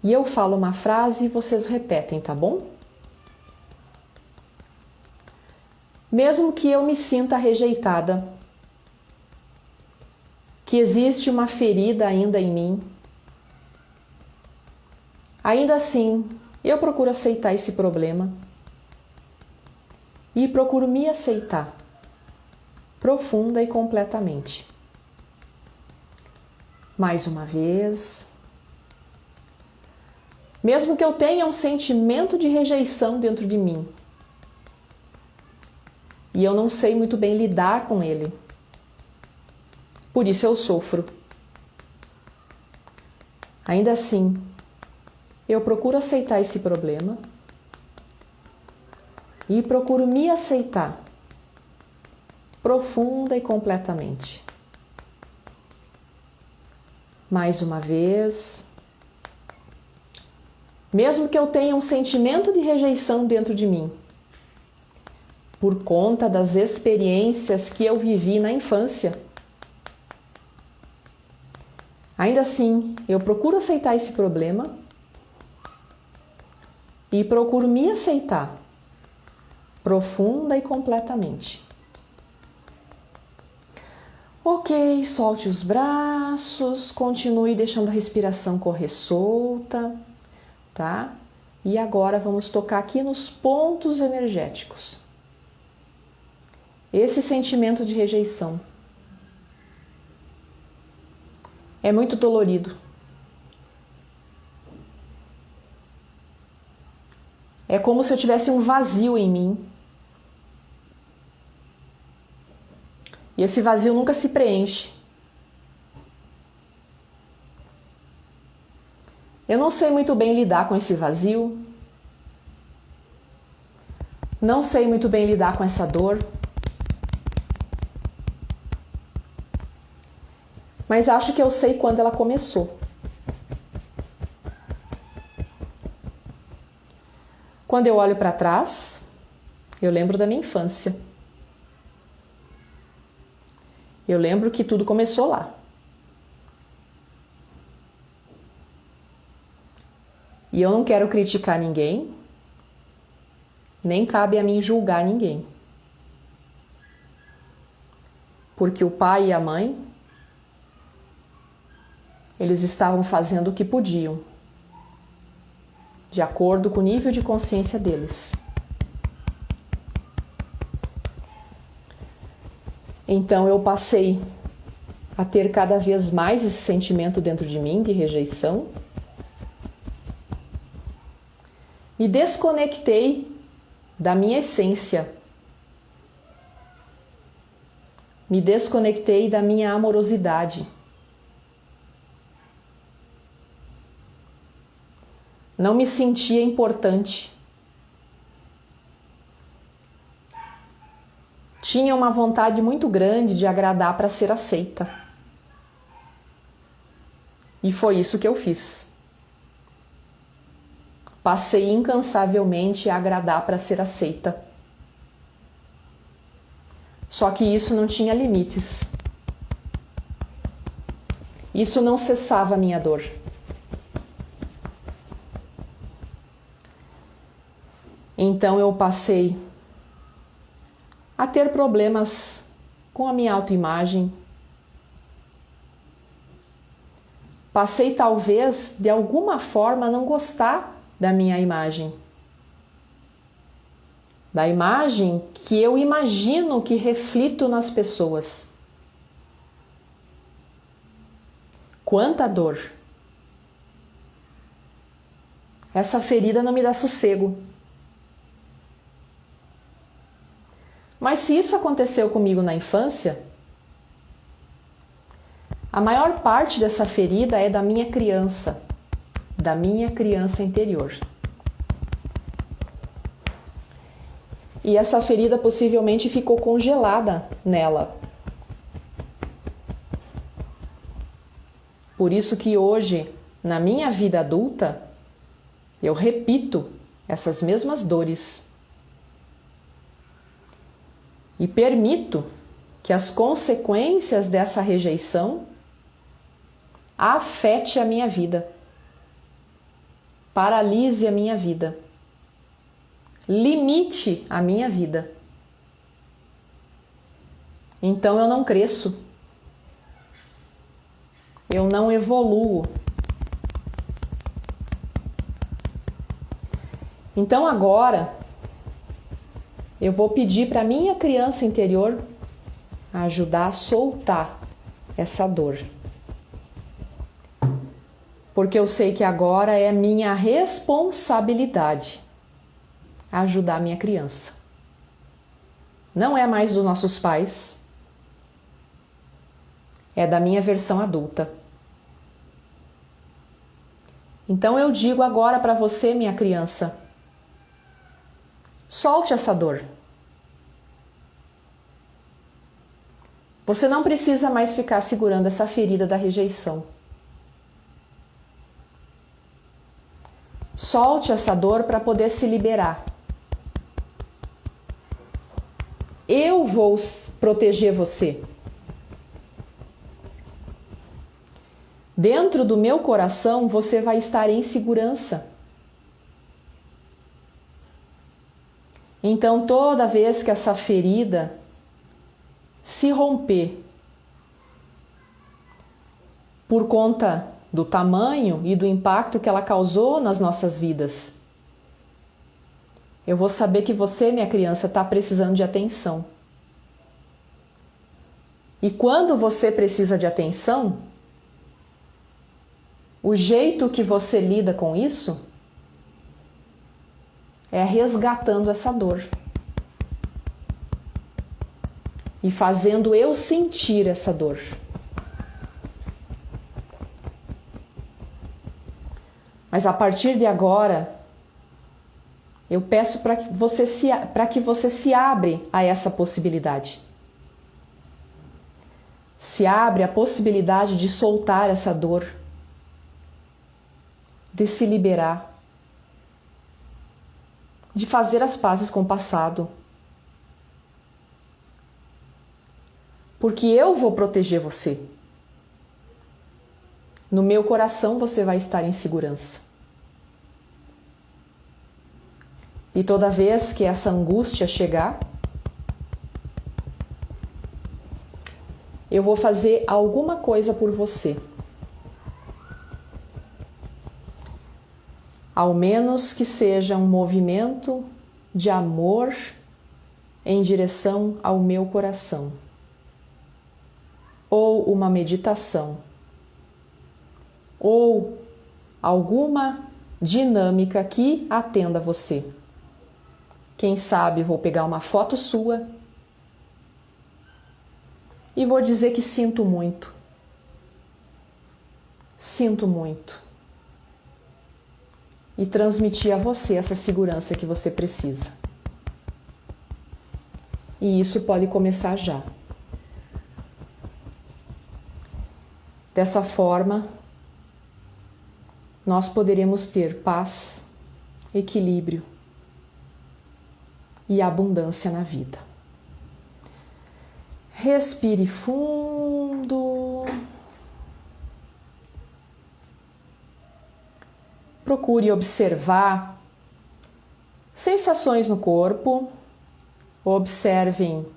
E eu falo uma frase e vocês repetem, tá bom? Mesmo que eu me sinta rejeitada, que existe uma ferida ainda em mim, ainda assim eu procuro aceitar esse problema e procuro me aceitar profunda e completamente. Mais uma vez. Mesmo que eu tenha um sentimento de rejeição dentro de mim e eu não sei muito bem lidar com ele, por isso eu sofro. Ainda assim, eu procuro aceitar esse problema e procuro me aceitar profunda e completamente. Mais uma vez. Mesmo que eu tenha um sentimento de rejeição dentro de mim, por conta das experiências que eu vivi na infância, ainda assim, eu procuro aceitar esse problema e procuro me aceitar profunda e completamente. Ok, solte os braços, continue deixando a respiração correr solta, tá? E agora vamos tocar aqui nos pontos energéticos. Esse sentimento de rejeição é muito dolorido. É como se eu tivesse um vazio em mim. E esse vazio nunca se preenche. Eu não sei muito bem lidar com esse vazio. Não sei muito bem lidar com essa dor. Mas acho que eu sei quando ela começou. Quando eu olho para trás, eu lembro da minha infância. Eu lembro que tudo começou lá. E eu não quero criticar ninguém, nem cabe a mim julgar ninguém. Porque o pai e a mãe, eles estavam fazendo o que podiam, de acordo com o nível de consciência deles. Então eu passei a ter cada vez mais esse sentimento dentro de mim de rejeição. Me desconectei da minha essência. Me desconectei da minha amorosidade. Não me sentia importante. Tinha uma vontade muito grande de agradar para ser aceita. E foi isso que eu fiz. Passei incansavelmente a agradar para ser aceita. Só que isso não tinha limites. Isso não cessava a minha dor. Então eu passei a ter problemas com a minha autoimagem. Passei talvez de alguma forma a não gostar da minha imagem. Da imagem que eu imagino que reflito nas pessoas. Quanta dor! Essa ferida não me dá sossego. Mas se isso aconteceu comigo na infância, a maior parte dessa ferida é da minha criança interior. E essa ferida possivelmente ficou congelada nela. Por isso que hoje, na minha vida adulta, eu repito essas mesmas dores. E permito que as consequências dessa rejeição afete a minha vida, paralise a minha vida, limite a minha vida. Então eu não cresço, eu não evoluo. Então agora eu vou pedir para minha criança interior ajudar a soltar essa dor. Porque eu sei que agora é minha responsabilidade ajudar a minha criança. Não é mais dos nossos pais, é da minha versão adulta. Então eu digo agora para você, minha criança, solte essa dor. Você não precisa mais ficar segurando essa ferida da rejeição. Solte essa dor para poder se liberar. Eu vou proteger você. Dentro do meu coração você vai estar em segurança. Então, toda vez que essa ferida se romper por conta do tamanho e do impacto que ela causou nas nossas vidas, eu vou saber que você, minha criança, está precisando de atenção. E quando você precisa de atenção, o jeito que você lida com isso é resgatando essa dor e fazendo eu sentir essa dor. Mas a partir de agora, eu peço para que você se abre a essa possibilidade. Se abre a possibilidade de soltar essa dor, de se liberar, de fazer as pazes com o passado. Porque eu vou proteger você. No meu coração você vai estar em segurança. E toda vez que essa angústia chegar, eu vou fazer alguma coisa por você. Ao menos que seja um movimento de amor em direção ao meu coração. Ou uma meditação. Ou alguma dinâmica que atenda você. Quem sabe vou pegar uma foto sua e vou dizer que sinto muito. Sinto muito. E transmitir a você essa segurança que você precisa. E isso pode começar já. Dessa forma, nós poderemos ter paz, equilíbrio e abundância na vida. Respire fundo. Procure observar Sensações no corpo, observem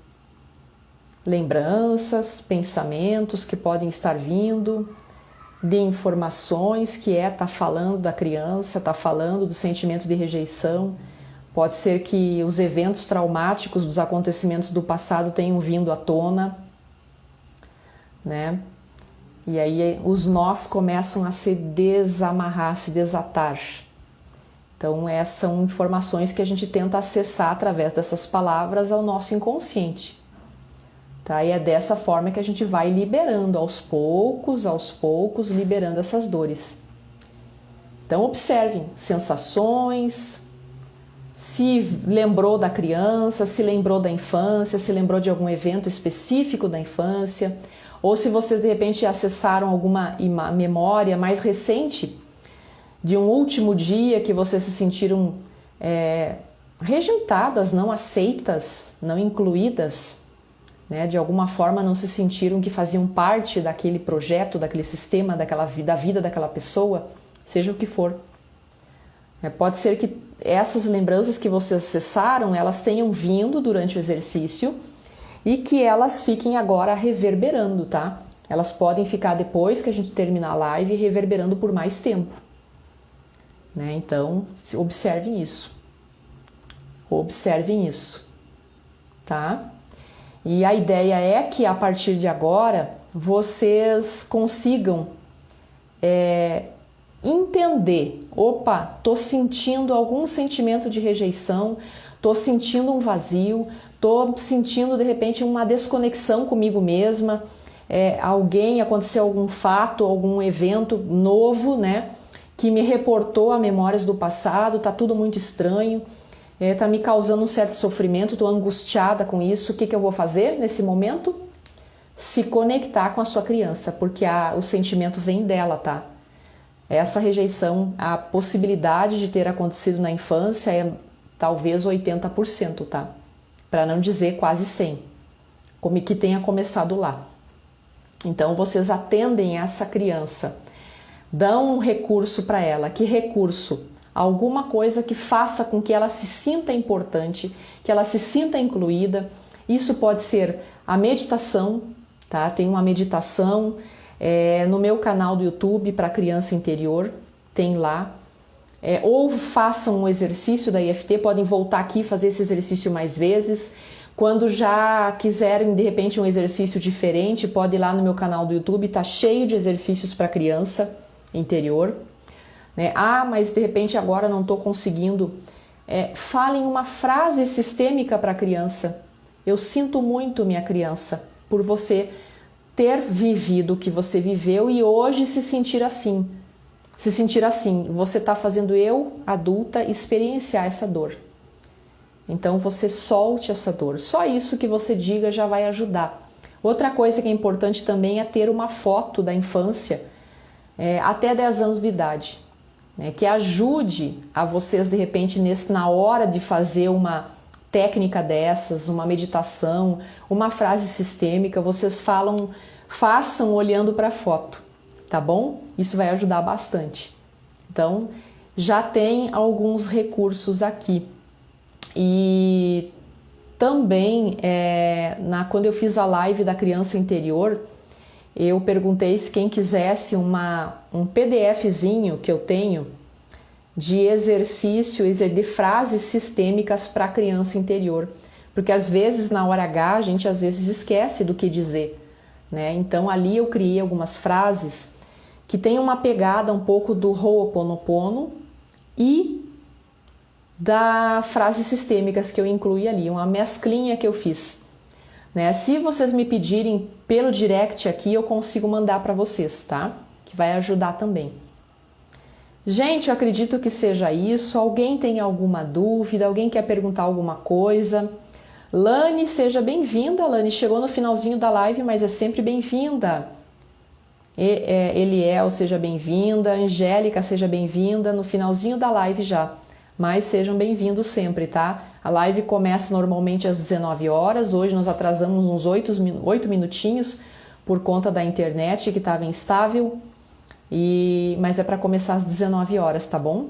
lembranças, pensamentos que podem estar vindo, de informações que tá falando da criança, tá falando do sentimento de rejeição. Pode ser que os eventos traumáticos dos acontecimentos do passado tenham vindo à tona, né? E aí os nós começam a se desamarrar, se desatar. Então essas são informações que a gente tenta acessar através dessas palavras ao nosso inconsciente. Tá? E é dessa forma que a gente vai liberando aos poucos, liberando essas dores. Então observem sensações, se lembrou da criança, se lembrou da infância, se lembrou de algum evento específico da infância, ou se vocês de repente acessaram alguma memória mais recente de um último dia que vocês se sentiram rejeitadas, não aceitas, não incluídas, né? De alguma forma não se sentiram que faziam parte daquele projeto, daquele sistema, da vida daquela pessoa, seja o que for. Pode ser que essas lembranças que vocês acessaram, elas tenham vindo durante o exercício e que elas fiquem agora reverberando, tá? Elas podem ficar depois que a gente terminar a live reverberando por mais tempo. Né? Então, observem isso. Observem isso, tá? E a ideia é que a partir de agora vocês consigam entender, opa, tô sentindo algum sentimento de rejeição, tô sentindo um vazio, tô sentindo de repente uma desconexão comigo mesma, aconteceu algum fato, algum evento novo, né, que me reportou a memórias do passado, tá tudo muito estranho, tá me causando um certo sofrimento, tô angustiada com isso. O que eu vou fazer nesse momento? Se conectar com a sua criança, porque o sentimento vem dela, tá? Essa rejeição, a possibilidade de ter acontecido na infância é talvez 80%, tá? Para não dizer quase 100%, como que tenha começado lá. Então vocês atendem essa criança, dão um recurso para ela. Que recurso? Alguma coisa que faça com que ela se sinta importante, que ela se sinta incluída. Isso pode ser a meditação, tá? Tem uma meditação no meu canal do YouTube para criança interior, tem lá. Ou façam um exercício da EFT, podem voltar aqui e fazer esse exercício mais vezes. Quando já quiserem, de repente, um exercício diferente, pode ir lá no meu canal do YouTube, tá cheio de exercícios para criança interior. Mas de repente agora não estou conseguindo. Falem uma frase sistêmica para a criança. Eu sinto muito, minha criança, por você ter vivido o que você viveu e hoje se sentir assim. Se sentir assim, você está fazendo eu, adulta, experienciar essa dor. Então você solte essa dor. Só isso que você diga já vai ajudar. Outra coisa que é importante também é ter uma foto da infância até 10 anos de idade. Que ajude a vocês, de repente, na hora de fazer uma técnica dessas, uma meditação, uma frase sistêmica, vocês façam olhando para a foto, tá bom? Isso vai ajudar bastante. Então, já tem alguns recursos aqui. E também, quando eu fiz a live da criança interior, eu perguntei se quem quisesse um PDFzinho que eu tenho de exercício, de frases sistêmicas para a criança interior. Porque às vezes, na hora H, a gente às vezes esquece do que dizer, né? Então ali eu criei algumas frases que têm uma pegada um pouco do Ho'oponopono e das frases sistêmicas que eu incluí ali, uma mesclinha que eu fiz. Se vocês me pedirem pelo direct aqui, eu consigo mandar para vocês, tá? Que vai ajudar também. Gente, eu acredito que seja isso. Alguém tem alguma dúvida? Alguém quer perguntar alguma coisa? Lani, seja bem-vinda. Lani chegou no finalzinho da live, mas é sempre bem-vinda. Eliel, seja bem-vinda. Angélica, seja bem-vinda. No finalzinho da live já. Mas sejam bem-vindos sempre, tá? A live começa normalmente às 19 horas. Hoje nós atrasamos uns 8 minutinhos por conta da internet que estava instável. Mas é para começar às 19 horas, tá bom?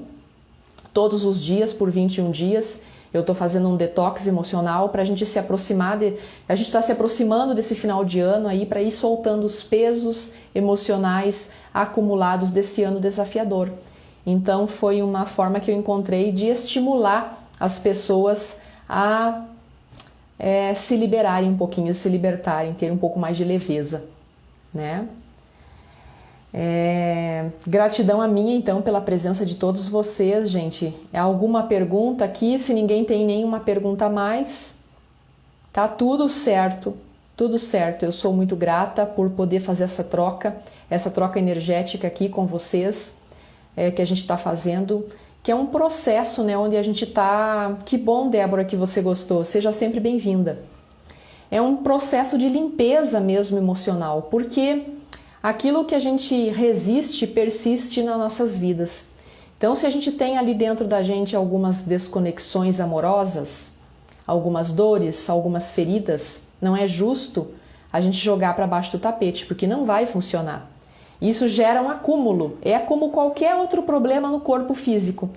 todos os dias por 21 dias. Eu estou fazendo um detox emocional para a gente se aproximar a gente está se aproximando desse final de ano aí para ir soltando os pesos emocionais acumulados desse ano desafiador. Então foi uma forma que eu encontrei de estimular as pessoas a se liberarem um pouquinho, se libertarem, ter um pouco mais de leveza, né? Gratidão a minha, então, pela presença de todos vocês, gente. Alguma pergunta aqui? Se ninguém tem nenhuma pergunta a mais, tá tudo certo, tudo certo. Eu sou muito grata por poder fazer essa troca energética aqui com vocês, que a gente está fazendo, que é um processo, né, onde a gente está... Que bom, Débora, que você gostou. Seja sempre bem-vinda. É um processo de limpeza mesmo emocional, porque aquilo que a gente resiste persiste nas nossas vidas. Então, se a gente tem ali dentro da gente algumas desconexões amorosas, algumas dores, algumas feridas, não é justo a gente jogar para baixo do tapete, porque não vai funcionar. Isso gera um acúmulo, é como qualquer outro problema no corpo físico,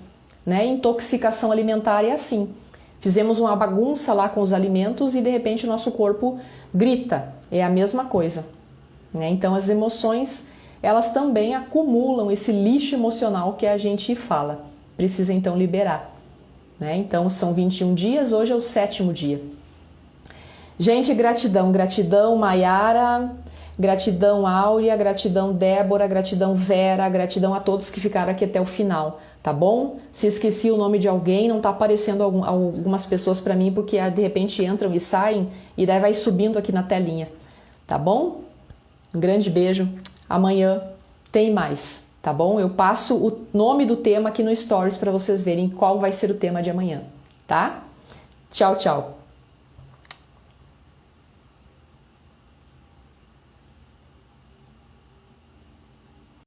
né? Intoxicação alimentar é assim. Fizemos uma bagunça lá com os alimentos e de repente o nosso corpo grita, é a mesma coisa. Então as emoções, elas também acumulam esse lixo emocional que a gente fala, precisa então liberar. Então são 21 dias, hoje é o 7º dia. Gente, gratidão, gratidão Maiara, gratidão Áurea, gratidão Débora, gratidão Vera, gratidão a todos que ficaram aqui até o final, tá bom? Se esqueci o nome de alguém, não tá aparecendo algumas pessoas para mim, porque de repente entram e saem e daí vai subindo aqui na telinha, tá bom? Um grande beijo. Amanhã tem mais, tá bom? Eu passo o nome do tema aqui no Stories para vocês verem qual vai ser o tema de amanhã, tá? Tchau, tchau.